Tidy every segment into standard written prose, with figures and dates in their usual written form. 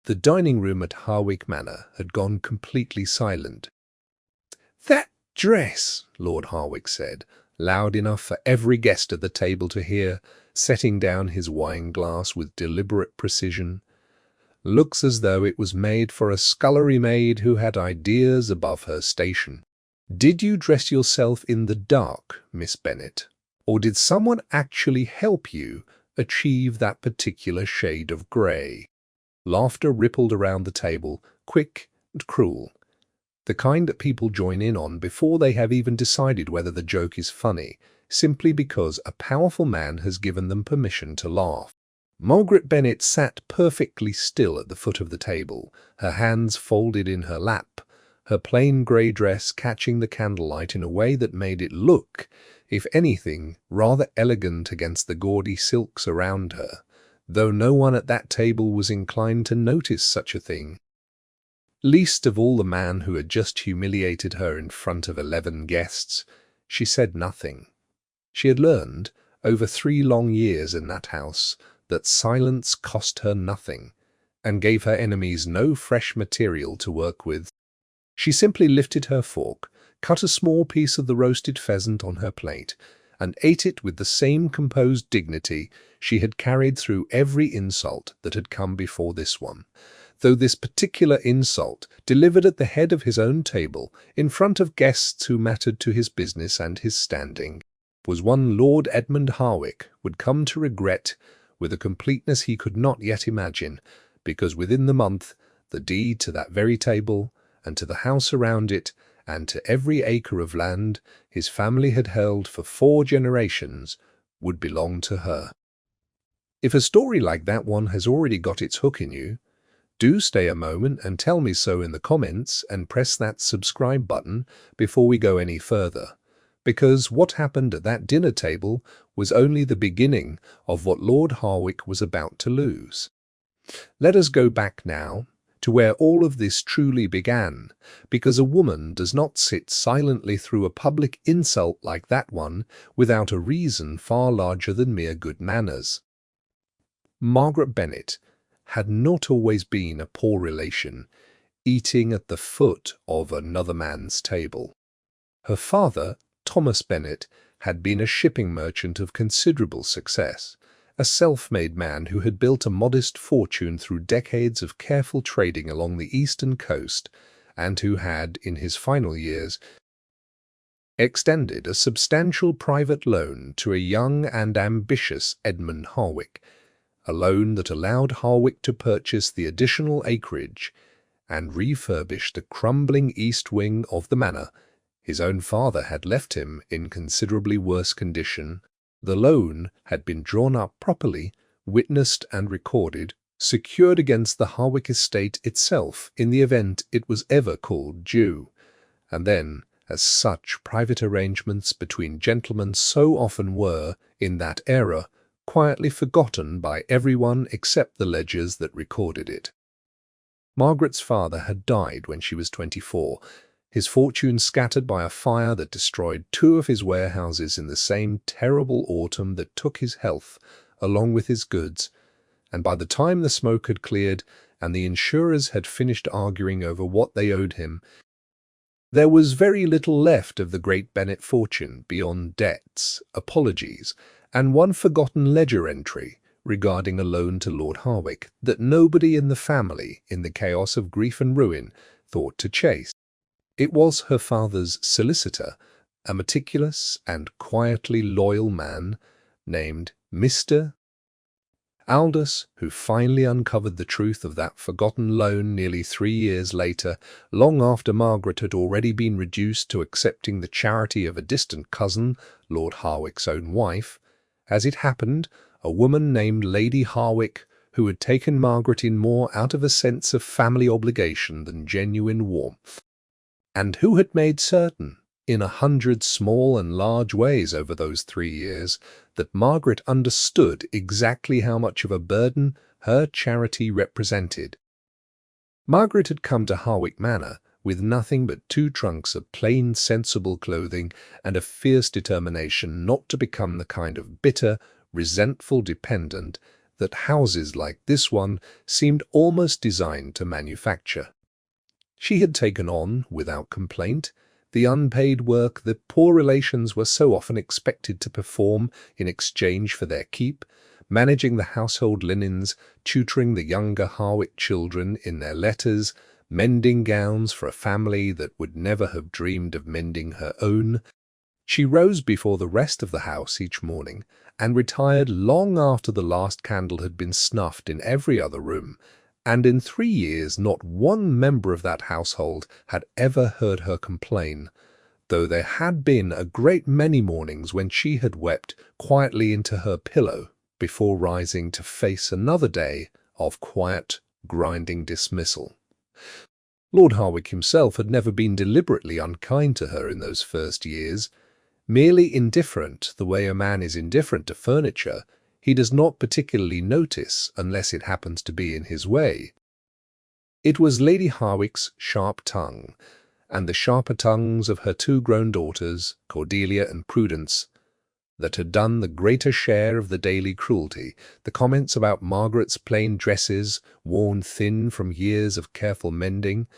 The dining room at Harwick Manor had gone completely silent. "That dress," Lord Harwick said, loud enough for every guest at the table to hear, setting down his wine glass with deliberate precision, "looks as though it was made for a scullery maid who had ideas above her station. Did you dress yourself in the dark, Miss Bennet, or did someone actually help you achieve that particular shade of grey?" Laughter rippled around the table, quick and cruel. The kind that people join in on before they have even decided whether the joke is funny, simply because a powerful man has given them permission to laugh. Margaret Bennet sat perfectly still at the foot of the table, her hands folded in her lap, her plain grey dress catching the candlelight in a way that made it look, if anything, rather elegant against the gaudy silks around her, though no one at that table was inclined to notice such a thing. Least of all the man who had just humiliated her in front of 11 guests. She said nothing. She had learned, over 3 long years in that house, that silence cost her nothing, and gave her enemies no fresh material to work with. She simply lifted her fork, cut a small piece of the roasted pheasant on her plate, and ate it with the same composed dignity she had carried through every insult that had come before this one, though this particular insult, delivered at the head of his own table, in front of guests who mattered to his business and his standing, was one Lord Edmund Harwick would come to regret with a completeness he could not yet imagine, because within the month the deed to that very table, and to the house around it, and to every acre of land his family had held for 4 generations, would belong to her. If a story like that one has already got its hook in you, do stay a moment and tell me so in the comments and press that subscribe button before we go any further, because what happened at that dinner table was only the beginning of what Lord Harwick was about to lose. Let us go back now to where all of this truly began, because a woman does not sit silently through a public insult like that one without a reason far larger than mere good manners. Margaret Bennet had not always been a poor relation, eating at the foot of another man's table. Her father, Thomas Bennet, had been a shipping merchant of considerable success, a self-made man who had built a modest fortune through decades of careful trading along the eastern coast, and who had, in his final years, extended a substantial private loan to a young and ambitious Edmund Harwick, a loan that allowed Harwick to purchase the additional acreage and refurbish the crumbling east wing of the manor. His own father had left him in considerably worse condition. The loan had been drawn up properly, witnessed and recorded, secured against the Harwick estate itself in the event it was ever called due, and then, as such private arrangements between gentlemen so often were in that era, quietly forgotten by everyone except the ledgers that recorded it. Margaret's father had died when she was 24, his fortune scattered by a fire that destroyed 2 of his warehouses in the same terrible autumn that took his health, along with his goods, and by the time the smoke had cleared and the insurers had finished arguing over what they owed him, there was very little left of the great Bennet fortune beyond debts, apologies, and one forgotten ledger entry regarding a loan to Lord Harwick that nobody in the family, in the chaos of grief and ruin, thought to chase. It was her father's solicitor, a meticulous and quietly loyal man named Mr. Aldous, who finally uncovered the truth of that forgotten loan nearly 3 years later, long after Margaret had already been reduced to accepting the charity of a distant cousin, Lord Harwick's own wife. As it happened, a woman named Lady Harwick, who had taken Margaret in more out of a sense of family obligation than genuine warmth, and who had made certain, in 100 small and large ways over those 3 years, that Margaret understood exactly how much of a burden her charity represented. Margaret had come to Harwick Manor with nothing but 2 trunks of plain, sensible clothing and a fierce determination not to become the kind of bitter, resentful dependent that houses like this one seemed almost designed to manufacture. She had taken on, without complaint, the unpaid work that poor relations were so often expected to perform in exchange for their keep, managing the household linens, tutoring the younger Harwick children in their letters, mending gowns for a family that would never have dreamed of mending her own. She rose before the rest of the house each morning and retired long after the last candle had been snuffed in every other room, and in 3 years not one member of that household had ever heard her complain, though there had been a great many mornings when she had wept quietly into her pillow before rising to face another day of quiet, grinding dismissal. Lord Harwick himself had never been deliberately unkind to her in those first years. Merely indifferent, the way a man is indifferent to furniture, he does not particularly notice unless it happens to be in his way. It was Lady Harwick's sharp tongue, and the sharper tongues of her 2 grown daughters, Cordelia and Prudence, that had done the greater share of the daily cruelty. The comments about Margaret's plain dresses, worn thin from years of careful mending,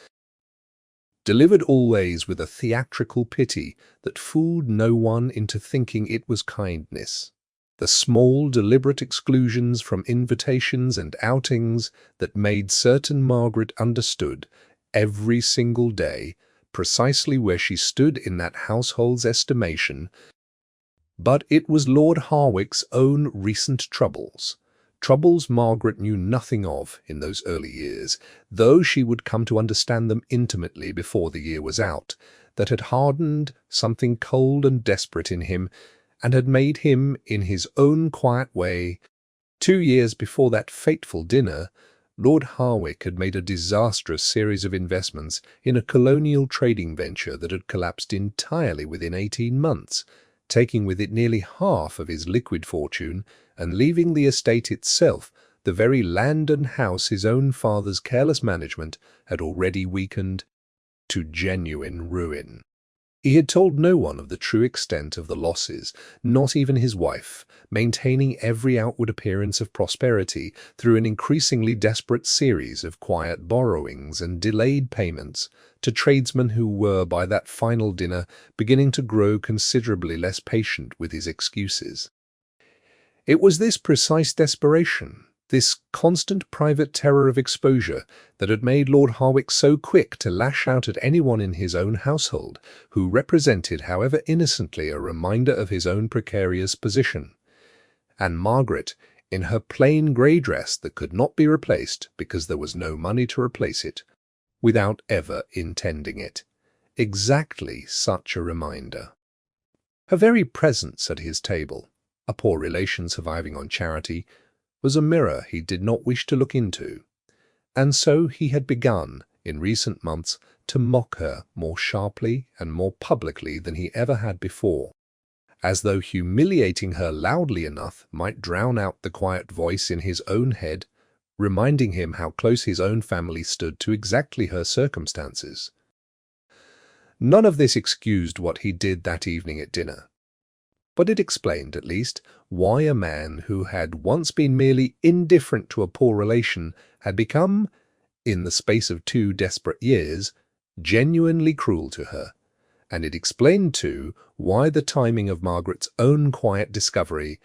delivered always with a theatrical pity that fooled no one into thinking it was kindness. The small, deliberate exclusions from invitations and outings that made certain Margaret understood, every single day, precisely where she stood in that household's estimation. But it was Lord Harwick's own recent troubles Margaret knew nothing of in those early years, though she would come to understand them intimately before the year was out, that had hardened something cold and desperate in him, and had made him, in his own quiet way. 2 years before that fateful dinner, Lord Harwick had made a disastrous series of investments in a colonial trading venture that had collapsed entirely within 18 months, taking with it nearly half of his liquid fortune and leaving the estate itself, the very land and house his own father's careless management had already weakened, to genuine ruin. He had told no one of the true extent of the losses, not even his wife, maintaining every outward appearance of prosperity through an increasingly desperate series of quiet borrowings and delayed payments to tradesmen who were, by that final dinner, beginning to grow considerably less patient with his excuses. It was this precise desperation, this constant private terror of exposure, that had made Lord Harwick so quick to lash out at anyone in his own household who represented, however innocently, a reminder of his own precarious position. And Margaret, in her plain grey dress that could not be replaced because there was no money to replace it, without ever intending it. Exactly such a reminder. Her very presence at his table, a poor relation surviving on charity, was a mirror he did not wish to look into, and so he had begun, in recent months, to mock her more sharply and more publicly than he ever had before, as though humiliating her loudly enough might drown out the quiet voice in his own head, reminding him how close his own family stood to exactly her circumstances. None of this excused what he did that evening at dinner, but it explained, at least, why a man who had once been merely indifferent to a poor relation had become, in the space of 2 desperate years, genuinely cruel to her, and it explained, too, why the timing of Margaret's own quiet discovery,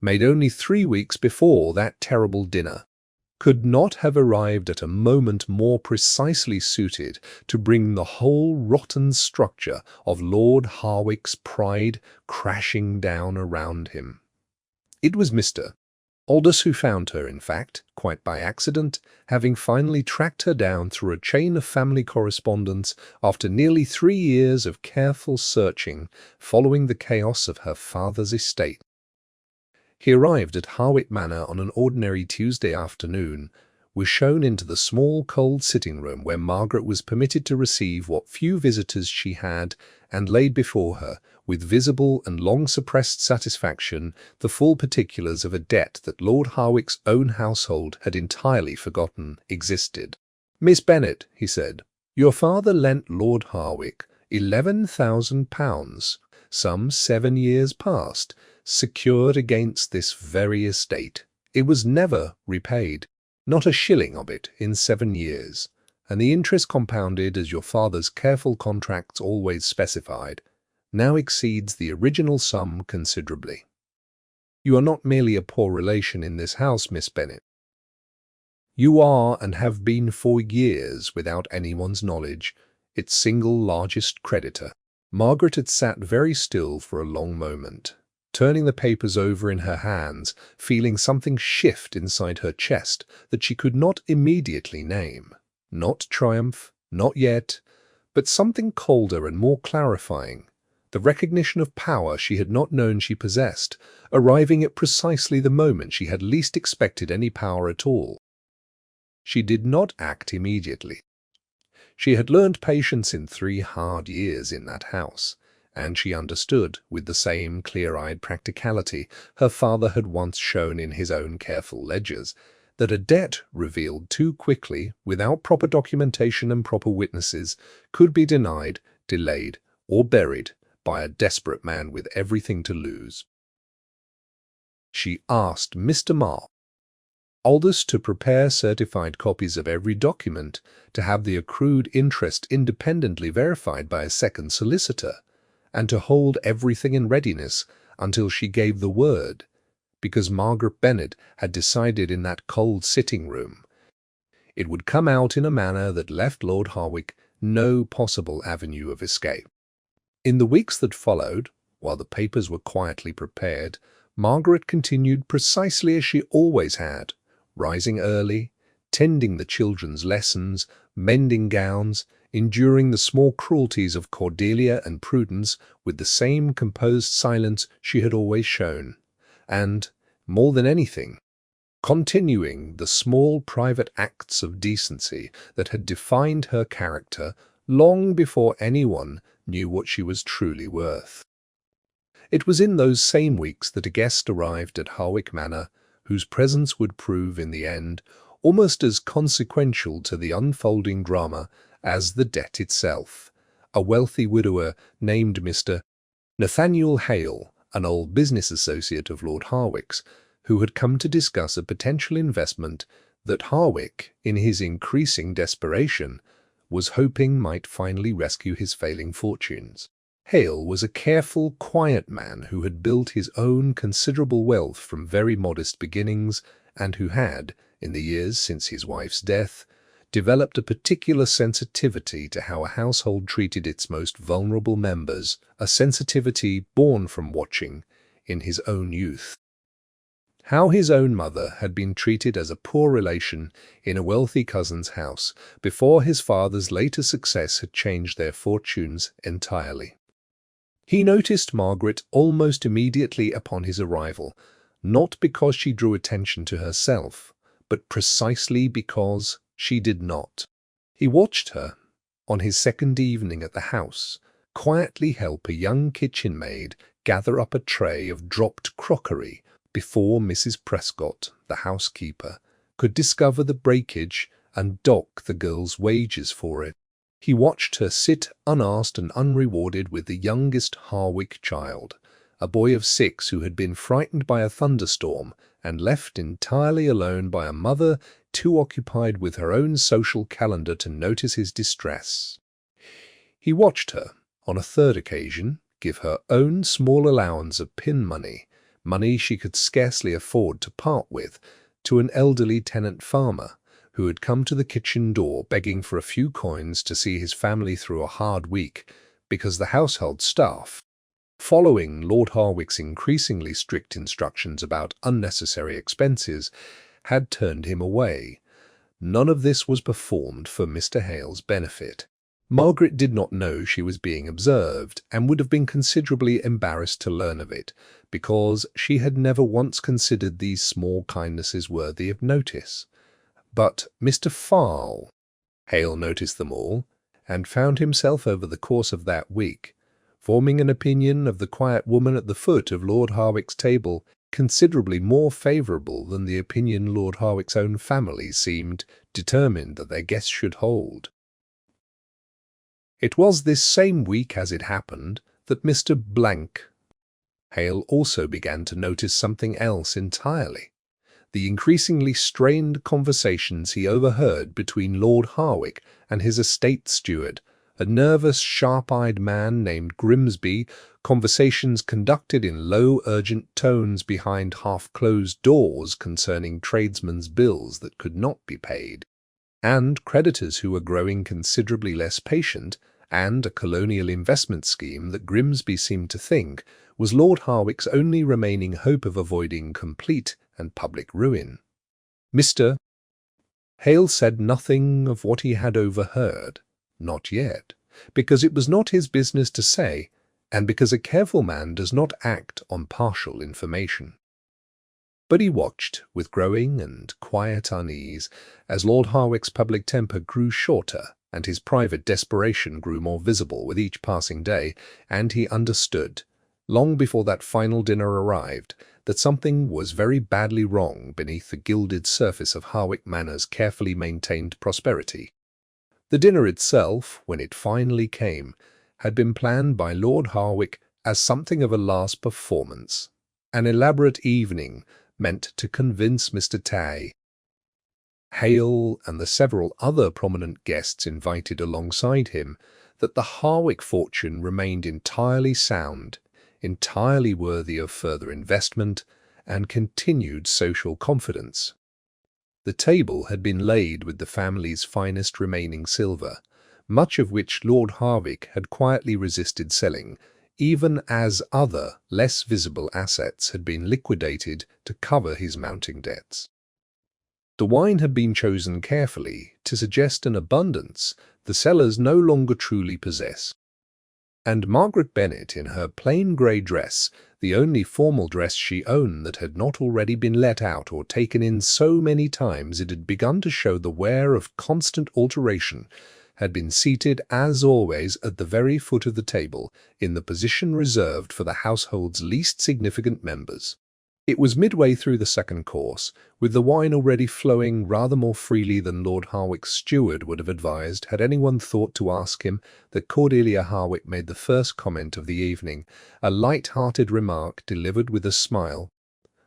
made only 3 weeks before that terrible dinner, could not have arrived at a moment more precisely suited to bring the whole rotten structure of Lord Harwick's pride crashing down around him. It was Mr. Aldous who found her, in fact, quite by accident, having finally tracked her down through a chain of family correspondence after nearly 3 years of careful searching following the chaos of her father's estate. He arrived at Harwick Manor on an ordinary Tuesday afternoon, was shown into the small, cold sitting-room where Margaret was permitted to receive what few visitors she had, and laid before her, with visible and long-suppressed satisfaction, the full particulars of a debt that Lord Harwick's own household had entirely forgotten existed. "Miss Bennet," he said, "your father lent Lord Harwick £11,000, some 7 years past, secured against this very estate. It was never repaid, not a shilling of it in 7 years, and the interest compounded as your father's careful contracts always specified, now exceeds the original sum considerably. You are not merely a poor relation in this house, Miss Bennet. You are and have been for years, without anyone's knowledge, its single largest creditor. Margaret had sat very still for a long moment, turning the papers over in her hands, feeling something shift inside her chest that she could not immediately name. Not triumph, not yet, but something colder and more clarifying. The recognition of power she had not known she possessed, arriving at precisely the moment she had least expected any power at all. She did not act immediately. She had learned patience in 3 hard years in that house, and she understood, with the same clear-eyed practicality her father had once shown in his own careful ledgers, that a debt revealed too quickly, without proper documentation and proper witnesses, could be denied, delayed, or buried by a desperate man with everything to lose. She asked Mr. Marr Aldous to prepare certified copies of every document, to have the accrued interest independently verified by a second solicitor, and to hold everything in readiness until she gave the word, because Margaret Bennet had decided in that cold sitting-room it would come out in a manner that left Lord Harwick no possible avenue of escape. In the weeks that followed, while the papers were quietly prepared, Margaret continued precisely as she always had, rising early, tending the children's lessons, mending gowns, enduring the small cruelties of Cordelia and Prudence with the same composed silence she had always shown, and, more than anything, continuing the small private acts of decency that had defined her character long before anyone knew what she was truly worth. It was in those same weeks that a guest arrived at Harwick Manor, whose presence would prove in the end almost as consequential to the unfolding drama as the debt itself. A wealthy widower named Mr. Nathaniel Hale, an old business associate of Lord Harwick's, who had come to discuss a potential investment that Harwick, in his increasing desperation, was hoping might finally rescue his failing fortunes. Hale was a careful, quiet man who had built his own considerable wealth from very modest beginnings, and who had, in the years since his wife's death, developed a particular sensitivity to how a household treated its most vulnerable members, a sensitivity born from watching, in his own youth, how his own mother had been treated as a poor relation in a wealthy cousin's house before his father's later success had changed their fortunes entirely. He noticed Margaret almost immediately upon his arrival, not because she drew attention to herself, but precisely because she did not. He watched her, on his second evening at the house, quietly help a young kitchen maid gather up a tray of dropped crockery before Mrs. Prescott, the housekeeper, could discover the breakage and dock the girl's wages for it. He watched her sit unasked and unrewarded with the youngest Harwick child, a boy of 6 who had been frightened by a thunderstorm and left entirely alone by a mother too occupied with her own social calendar to notice his distress. He watched her, on a third occasion, give her own small allowance of pin money, money she could scarcely afford to part with, to an elderly tenant farmer, who had come to the kitchen door begging for a few coins to see his family through a hard week, because the household staff, following Lord Harwick's increasingly strict instructions about unnecessary expenses, had turned him away. None of this was performed for Mr. Hale's benefit. Margaret did not know she was being observed, and would have been considerably embarrassed to learn of it, because she had never once considered these small kindnesses worthy of notice. But Mr. Farl, Hale noticed them all, and found himself over the course of that week forming an opinion of the quiet woman at the foot of Lord Harwick's table considerably more favourable than the opinion Lord Harwick's own family seemed determined that their guest should hold. It was this same week, as it happened, that Mr. Hale also began to notice something else entirely. the increasingly strained conversations he overheard between Lord Harwick and his estate steward, a nervous, sharp-eyed man named Grimsby, conversations conducted in low, urgent tones behind half-closed doors concerning tradesmen's bills that could not be paid, and creditors who were growing considerably less patient, and a colonial investment scheme that Grimsby seemed to think was Lord Harwick's only remaining hope of avoiding complete and public ruin. Mr. Hale said nothing of what he had overheard, not yet, because it was not his business to say, and because a careful man does not act on partial information. But he watched with growing and quiet unease as Lord Harwick's public temper grew shorter and his private desperation grew more visible with each passing day, and he understood, long before that final dinner arrived, that something was very badly wrong beneath the gilded surface of Harwick Manor's carefully maintained prosperity. The dinner itself, when it finally came, had been planned by Lord Harwick as something of a last performance, an elaborate evening meant to convince Mr. Tay, Hale, and the several other prominent guests invited alongside him that the Harwick fortune remained entirely sound, entirely worthy of further investment and continued social confidence. The table had been laid with the family's finest remaining silver, much of which Lord Harwick had quietly resisted selling, even as other, less visible assets had been liquidated to cover his mounting debts. The wine had been chosen carefully to suggest an abundance the cellars no longer truly possess. And Margaret Bennet, in her plain grey dress, the only formal dress she owned that had not already been let out or taken in so many times it had begun to show the wear of constant alteration, had been seated, as always, at the very foot of the table, in the position reserved for the household's least significant members. It was midway through the second course, with the wine already flowing rather more freely than Lord Harwick's steward would have advised had anyone thought to ask him, that Cordelia Harwick made the first comment of the evening, a light-hearted remark delivered with a smile,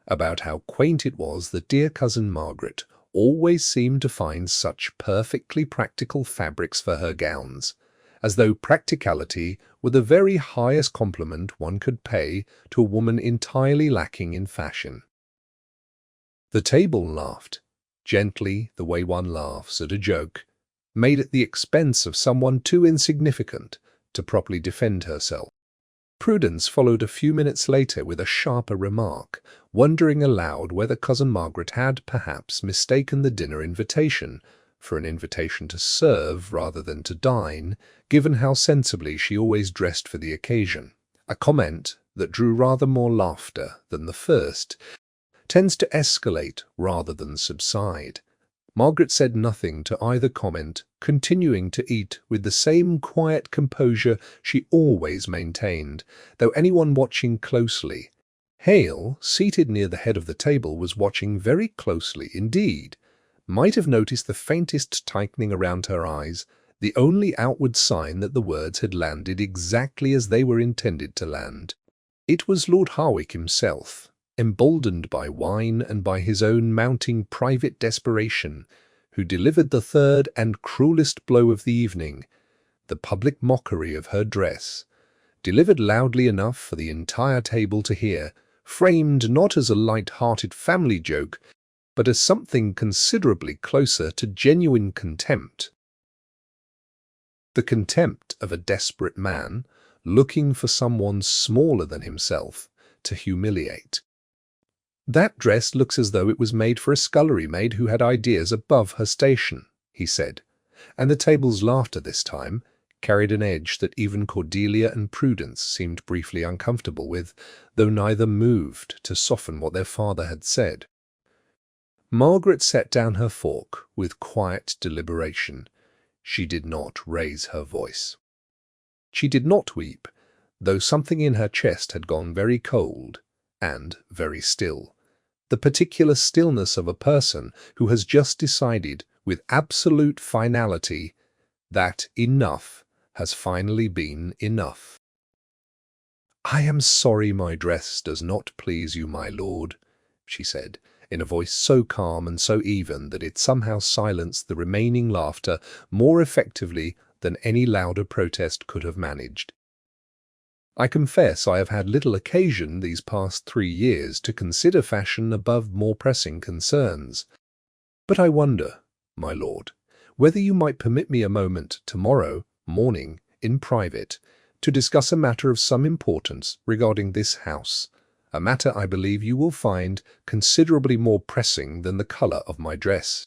about how quaint it was that dear cousin Margaret always seemed to find such perfectly practical fabrics for her gowns, as though practicality were the very highest compliment one could pay to a woman entirely lacking in fashion. The table laughed, gently the way one laughs at a joke, made at the expense of someone too insignificant to properly defend herself. Prudence followed a few minutes later with a sharper remark, wondering aloud whether cousin Margaret had, perhaps, mistaken the dinner invitation for an invitation to serve rather than to dine, given how sensibly she always dressed for the occasion. A comment that drew rather more laughter than the first tends to escalate rather than subside. Margaret said nothing to either comment, continuing to eat with the same quiet composure she always maintained, though anyone watching closely. Hale, seated near the head of the table, was watching very closely indeed, might have noticed the faintest tightening around her eyes, the only outward sign that the words had landed exactly as they were intended to land. It was Lord Harwick himself, emboldened by wine and by his own mounting private desperation, who delivered the third and cruelest blow of the evening, the public mockery of her dress, delivered loudly enough for the entire table to hear, framed not as a light-hearted family joke, but as something considerably closer to genuine contempt. The contempt of a desperate man looking for someone smaller than himself to humiliate. "That dress looks as though it was made for a scullery maid who had ideas above her station," he said, and the table's laughter this time carried an edge that even Cordelia and Prudence seemed briefly uncomfortable with, though neither moved to soften what their father had said. Margaret set down her fork with quiet deliberation. She did not raise her voice. She did not weep, though something in her chest had gone very cold and very still, the particular stillness of a person who has just decided with absolute finality that enough has finally been enough. "I am sorry my dress does not please you, my lord," she said, in a voice so calm and so even that it somehow silenced the remaining laughter more effectively than any louder protest could have managed. I confess I have had little occasion these past 3 years to consider fashion above more pressing concerns. But I wonder, my lord, whether you might permit me a moment tomorrow morning in private to discuss a matter of some importance regarding this house, a matter I believe you will find considerably more pressing than the colour of my dress.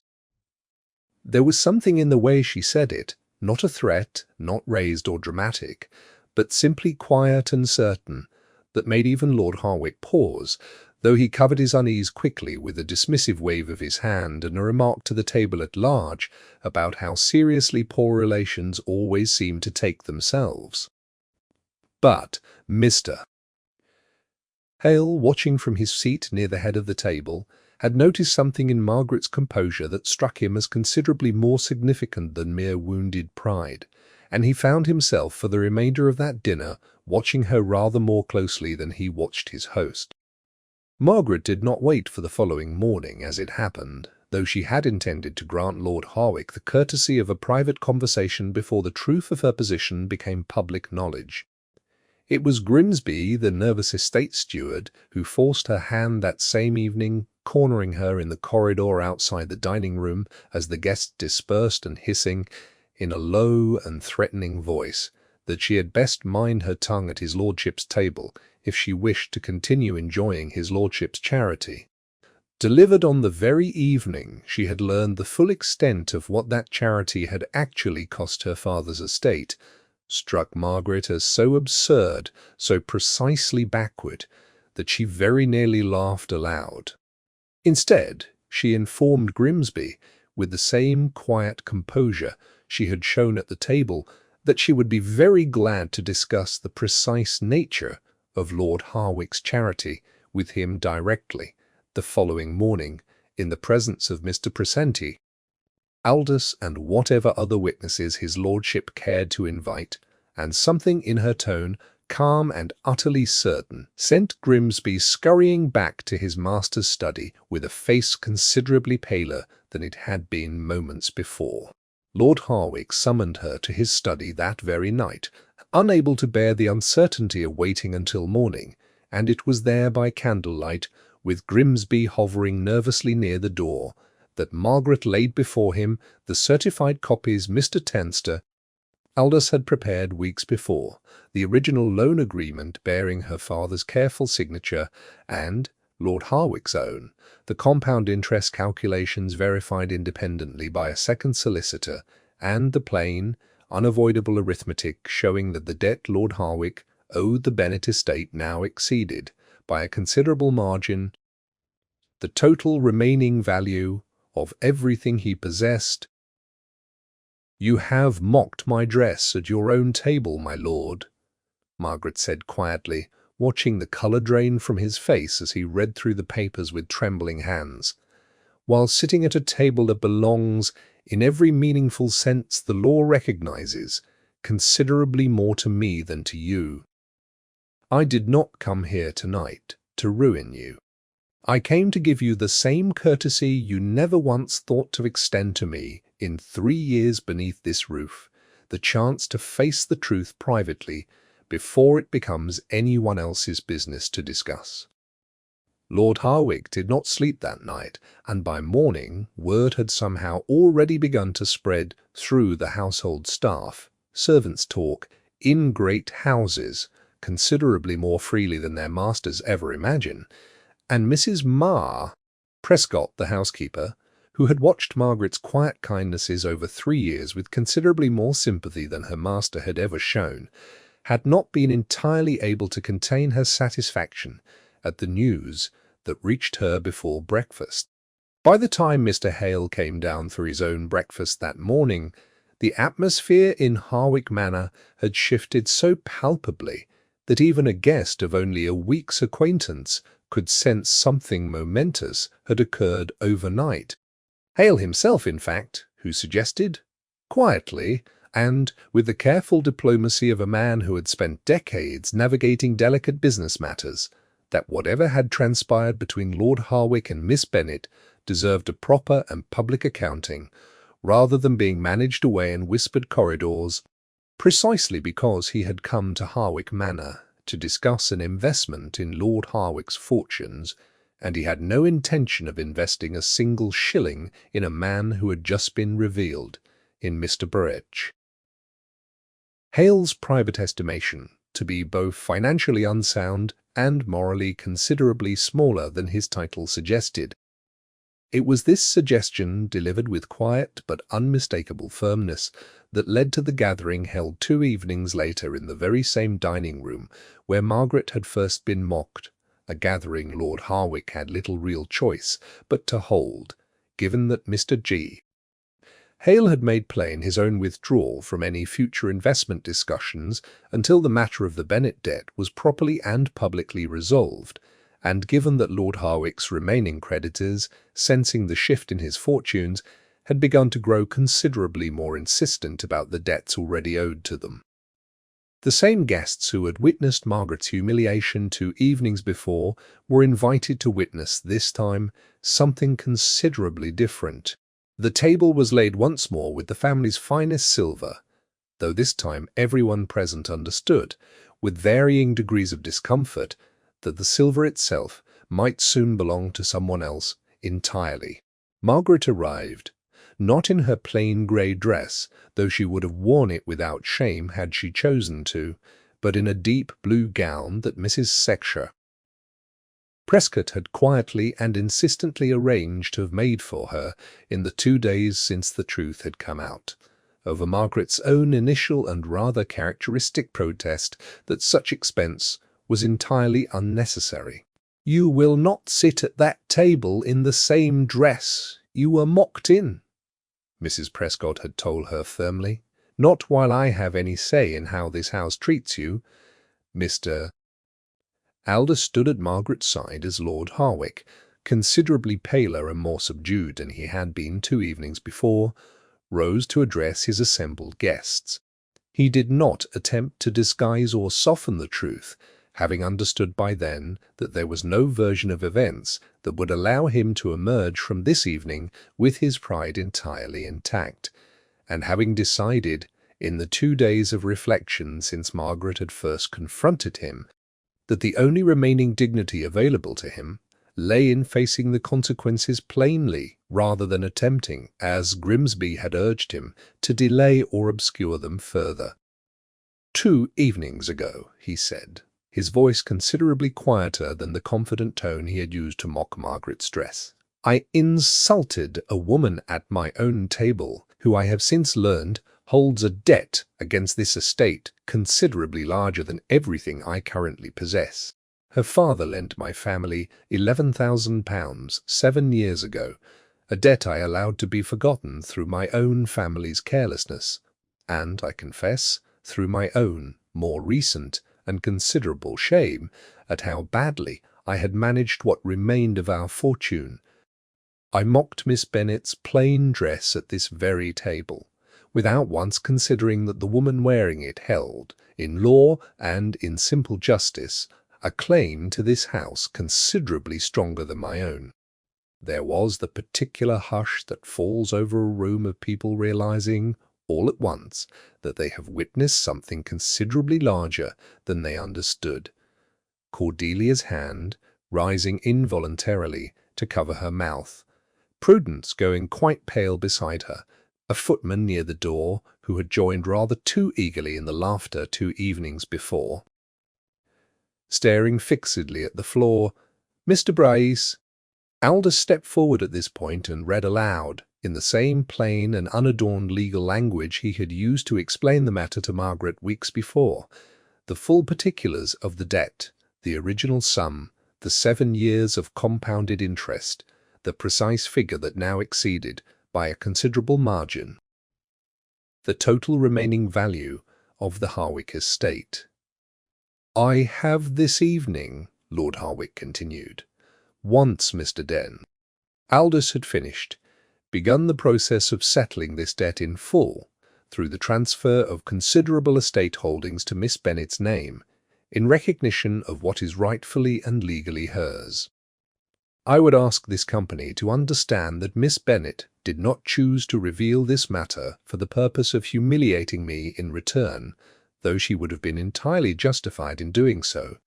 There was something in the way she said it, not a threat, not raised or dramatic, but simply quiet and certain, that made even Lord Harwick pause, though he covered his unease quickly with a dismissive wave of his hand and a remark to the table at large about how seriously poor relations always seem to take themselves. But Mr. Hale, watching from his seat near the head of the table, had noticed something in Margaret's composure that struck him as considerably more significant than mere wounded pride, and he found himself for the remainder of that dinner watching her rather more closely than he watched his host. Margaret did not wait for the following morning, as it happened, though she had intended to grant Lord Harwick the courtesy of a private conversation before the truth of her position became public knowledge. It was Grimsby, the nervous estate steward, who forced her hand that same evening, cornering her in the corridor outside the dining-room as the guests dispersed and hissing, in a low and threatening voice, that she had best mind her tongue at his lordship's table if she wished to continue enjoying his lordship's charity. Delivered on the very evening she had learned the full extent of what that charity had actually cost her father's estate, struck Margaret as so absurd, so precisely backward, that she very nearly laughed aloud. Instead, she informed Grimsby, with the same quiet composure she had shown at the table, that she would be very glad to discuss the precise nature of Lord Harwick's charity with him directly, the following morning, in the presence of Mr. Presenti, Aldous, and whatever other witnesses his lordship cared to invite, and something in her tone, calm and utterly certain, sent Grimsby scurrying back to his master's study with a face considerably paler than it had been moments before. Lord Harwick summoned her to his study that very night, unable to bear the uncertainty of waiting until morning, and it was there by candlelight, with Grimsby hovering nervously near the door, that Margaret laid before him the certified copies Mr. Tenster Aldous had prepared weeks before, the original loan agreement bearing her father's careful signature, and Lord Harwick's own, the compound interest calculations verified independently by a second solicitor, and the plain, unavoidable arithmetic showing that the debt Lord Harwick owed the Bennet estate now exceeded, by a considerable margin, the total remaining value of everything he possessed. "You have mocked my dress at your own table, my lord," Margaret said quietly, watching the colour drain from his face as he read through the papers with trembling hands. "While sitting at a table that belongs, in every meaningful sense the law recognizes, considerably more to me than to you. I did not come here tonight to ruin you. I came to give you the same courtesy you never once thought to extend to me in 3 years beneath this roof, the chance to face the truth privately before it becomes anyone else's business to discuss." Lord Harwick did not sleep that night, and by morning word had somehow already begun to spread through the household staff, servants talk, in great houses, considerably more freely than their masters ever imagine, and Mrs. Prescott, the housekeeper, who had watched Margaret's quiet kindnesses over 3 years with considerably more sympathy than her master had ever shown, had not been entirely able to contain her satisfaction at the news that reached her before breakfast. By the time Mr. Hale came down for his own breakfast that morning, the atmosphere in Harwick Manor had shifted so palpably that even a guest of only a week's acquaintance could sense something momentous had occurred overnight. Hale himself, in fact, who suggested, quietly, and with the careful diplomacy of a man who had spent decades navigating delicate business matters, that whatever had transpired between Lord Harwick and Miss Bennet deserved a proper and public accounting, rather than being managed away in whispered corridors, precisely because he had come to Harwick Manor to discuss an investment in Lord Harwick's fortunes, and he had no intention of investing a single shilling in a man who had just been revealed in Mr. Birch. Hale's private estimation to be both financially unsound and morally considerably smaller than his title suggested. It was this suggestion, delivered with quiet but unmistakable firmness, that led to the gathering held 2 evenings later in the very same dining room where Margaret had first been mocked, a gathering Lord Harwick had little real choice but to hold, given that Mr. G. Hale had made plain his own withdrawal from any future investment discussions until the matter of the Bennet debt was properly and publicly resolved, and given that Lord Harwick's remaining creditors, sensing the shift in his fortunes, had begun to grow considerably more insistent about the debts already owed to them. The same guests who had witnessed Margaret's humiliation 2 evenings before were invited to witness, this time, something considerably different. The table was laid once more with the family's finest silver, though this time everyone present understood, with varying degrees of discomfort, that the silver itself might soon belong to someone else entirely. Margaret arrived, not in her plain grey dress, though she would have worn it without shame had she chosen to, but in a deep blue gown that Mrs. Section Prescott had quietly and insistently arranged to have made for her in the 2 days since the truth had come out, over Margaret's own initial and rather characteristic protest that such expense was entirely unnecessary. "You will not sit at that table in the same dress you were mocked in," Mrs. Prescott had told her firmly. "Not while I have any say in how this house treats you." Mr. Aldous stood at Margaret's side as Lord Harwick, considerably paler and more subdued than he had been 2 evenings before, rose to address his assembled guests. He did not attempt to disguise or soften the truth, having understood by then that there was no version of events that would allow him to emerge from this evening with his pride entirely intact, and having decided, in the 2 days of reflection since Margaret had first confronted him, that the only remaining dignity available to him lay in facing the consequences plainly rather than attempting, as Grimsby had urged him, to delay or obscure them further. 2 evenings ago, he said, his voice considerably quieter than the confident tone he had used to mock Margaret's dress, "I insulted a woman at my own table, who I have since learned holds a debt against this estate considerably larger than everything I currently possess. Her father lent my family £11,000 7 years ago, a debt I allowed to be forgotten through my own family's carelessness, and, I confess, through my own more recent and considerable shame at how badly I had managed what remained of our fortune. I mocked Miss Bennet's plain dress at this very table, without once considering that the woman wearing it held, in law and in simple justice, a claim to this house considerably stronger than my own. There was the particular hush that falls over a room of people realizing, all at once, that they have witnessed something considerably larger than they understood. Cordelia's hand, rising involuntarily to cover her mouth, Prudence going quite pale beside her, a footman near the door who had joined rather too eagerly in the laughter 2 evenings before, staring fixedly at the floor. "Mr. Bryce." Aldous stepped forward at this point and read aloud, in the same plain and unadorned legal language he had used to explain the matter to Margaret weeks before, the full particulars of the debt, the original sum, the 7 years of compounded interest, the precise figure that now exceeded, by a considerable margin, the total remaining value of the Harwick estate. "I have this evening," Lord Harwick continued, "once, Mr. Den," Aldous had finished, "begun the process of settling this debt in full, through the transfer of considerable estate holdings to Miss Bennet's name, in recognition of what is rightfully and legally hers. I would ask this company to understand that Miss Bennet did not choose to reveal this matter for the purpose of humiliating me in return, though she would have been entirely justified in doing so.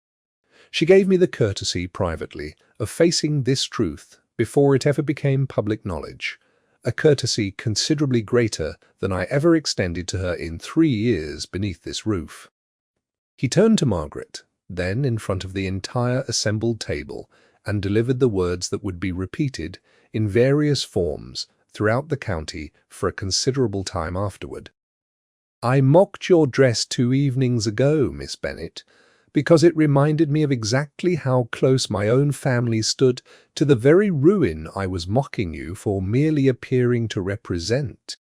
She gave me the courtesy privately of facing this truth before it ever became public knowledge, a courtesy considerably greater than I ever extended to her in 3 years beneath this roof. He turned to Margaret, then in front of the entire assembled table, and delivered the words that would be repeated in various forms throughout the county for a considerable time afterward. "I mocked your dress 2 evenings ago, Miss Bennet, because it reminded me of exactly how close my own family stood to the very ruin I was mocking you for merely appearing to represent.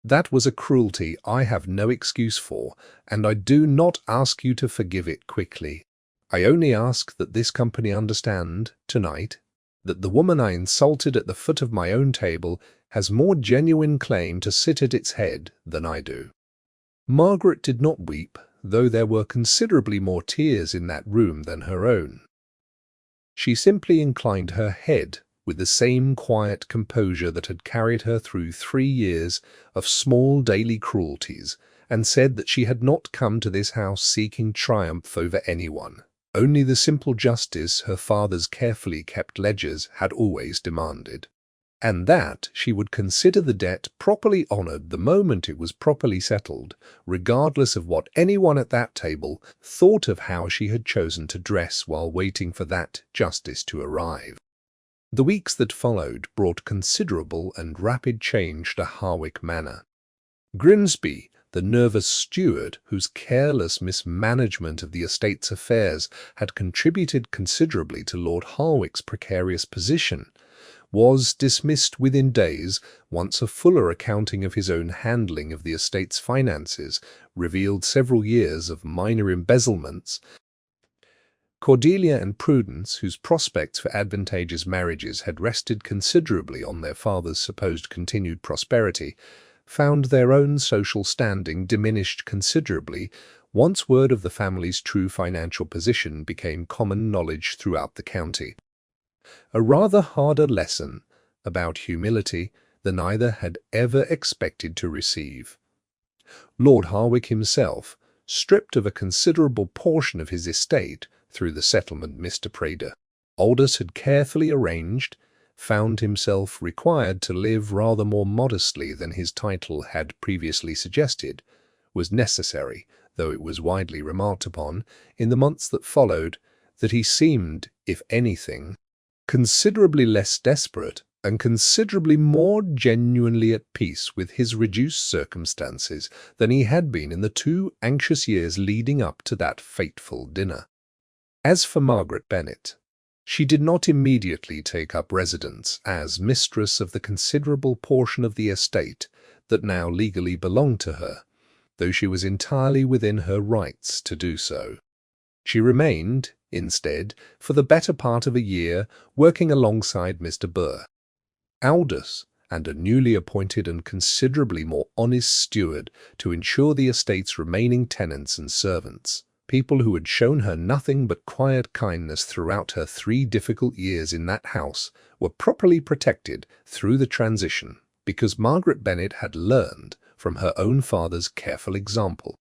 That was a cruelty I have no excuse for, and I do not ask you to forgive it quickly. I only ask that this company understand, tonight, that the woman I insulted at the foot of my own table has more genuine claim to sit at its head than I do." Margaret did not weep, though there were considerably more tears in that room than her own. She simply inclined her head with the same quiet composure that had carried her through 3 years of small daily cruelties, and said that she had not come to this house seeking triumph over anyone. Only the simple justice her father's carefully kept ledgers had always demanded, and that she would consider the debt properly honored the moment it was properly settled, regardless of what anyone at that table thought of how she had chosen to dress while waiting for that justice to arrive. The weeks that followed brought considerable and rapid change to Harwick Manor. Grimsby, the nervous steward whose careless mismanagement of the estate's affairs had contributed considerably to Lord Harwick's precarious position, was dismissed within days once a fuller accounting of his own handling of the estate's finances revealed several years of minor embezzlements. Cordelia and Prudence, whose prospects for advantageous marriages had rested considerably on their father's supposed continued prosperity, found their own social standing diminished considerably once word of the family's true financial position became common knowledge throughout the county. A rather harder lesson about humility than either had ever expected to receive. Lord Harwick himself, stripped of a considerable portion of his estate through the settlement Mr. Prater Aldous had carefully arranged, found himself required to live rather more modestly than his title had previously suggested, was necessary, though it was widely remarked upon, in the months that followed, that he seemed, if anything, considerably less desperate and considerably more genuinely at peace with his reduced circumstances than he had been in the 2 anxious years leading up to that fateful dinner. As for Margaret Bennet, she did not immediately take up residence as mistress of the considerable portion of the estate that now legally belonged to her, though she was entirely within her rights to do so. She remained, instead, for the better part of a year, working alongside Mr. Burr, Aldous, and a newly appointed and considerably more honest steward to ensure the estate's remaining tenants and servants, people who had shown her nothing but quiet kindness throughout her 3 difficult years in that house, were properly protected through the transition, because Margaret Bennet had learned from her own father's careful example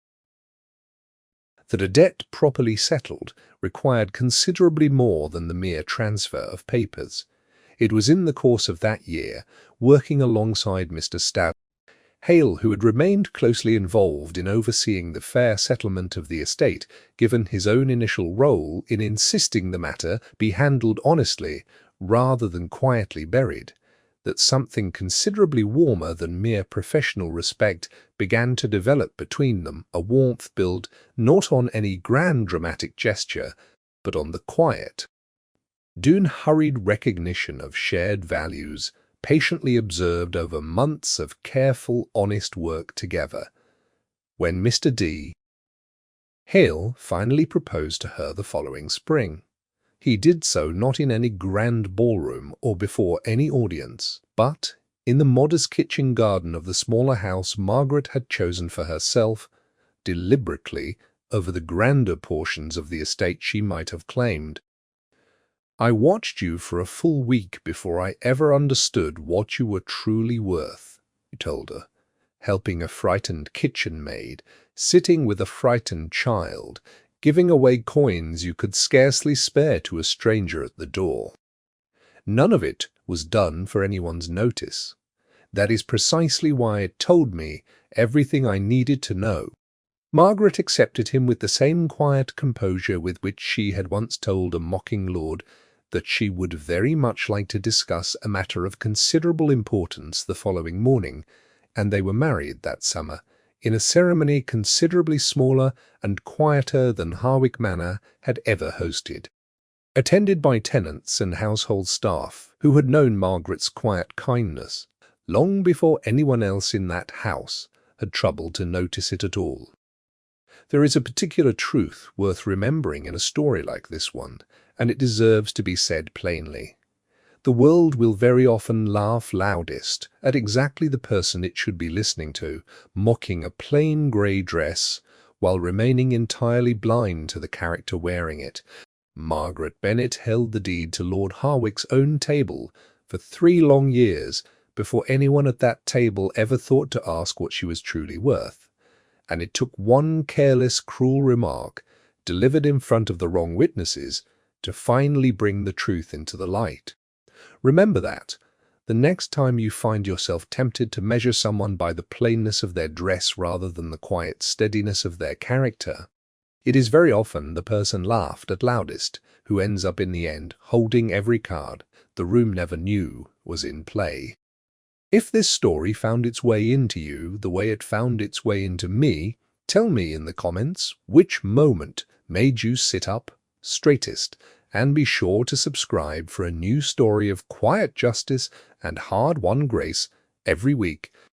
that a debt properly settled required considerably more than the mere transfer of papers. It was in the course of that year, working alongside Mr. Hale, who had remained closely involved in overseeing the fair settlement of the estate, given his own initial role in insisting the matter be handled honestly rather than quietly buried, that something considerably warmer than mere professional respect began to develop between them, a warmth built not on any grand dramatic gesture, but on the quiet, unhurried recognition of shared values, patiently observed over months of careful, honest work together. When Mr. D. Hale finally proposed to her the following spring, he did so not in any grand ballroom or before any audience, but in the modest kitchen garden of the smaller house Margaret had chosen for herself, deliberately over the grander portions of the estate she might have claimed. "I watched you for a full week before I ever understood what you were truly worth," he told her, helping a frightened kitchen maid, sitting with a frightened child, giving away coins you could scarcely spare to a stranger at the door. None of it was done for anyone's notice. That is precisely why it told me everything I needed to know. Margaret accepted him with the same quiet composure with which she had once told a mocking lord that she would very much like to discuss a matter of considerable importance the following morning, and they were married that summer, in a ceremony considerably smaller and quieter than Harwick Manor had ever hosted. Attended by tenants and household staff who had known Margaret's quiet kindness long before anyone else in that house had troubled to notice it at all. There is a particular truth worth remembering in a story like this one, and it deserves to be said plainly. The world will very often laugh loudest at exactly the person it should be listening to, mocking a plain grey dress while remaining entirely blind to the character wearing it. Margaret Bennet held the deed to Lord Harwick's own table for 3 long years before anyone at that table ever thought to ask what she was truly worth, and it took one careless, cruel remark, delivered in front of the wrong witnesses, to finally bring the truth into the light. Remember that, the next time you find yourself tempted to measure someone by the plainness of their dress rather than the quiet steadiness of their character, it is very often the person laughed at loudest who ends up in the end holding every card the room never knew was in play. If this story found its way into you the way it found its way into me, tell me in the comments which moment made you sit up straightest, and be sure to subscribe for a new story of quiet justice and hard-won grace every week.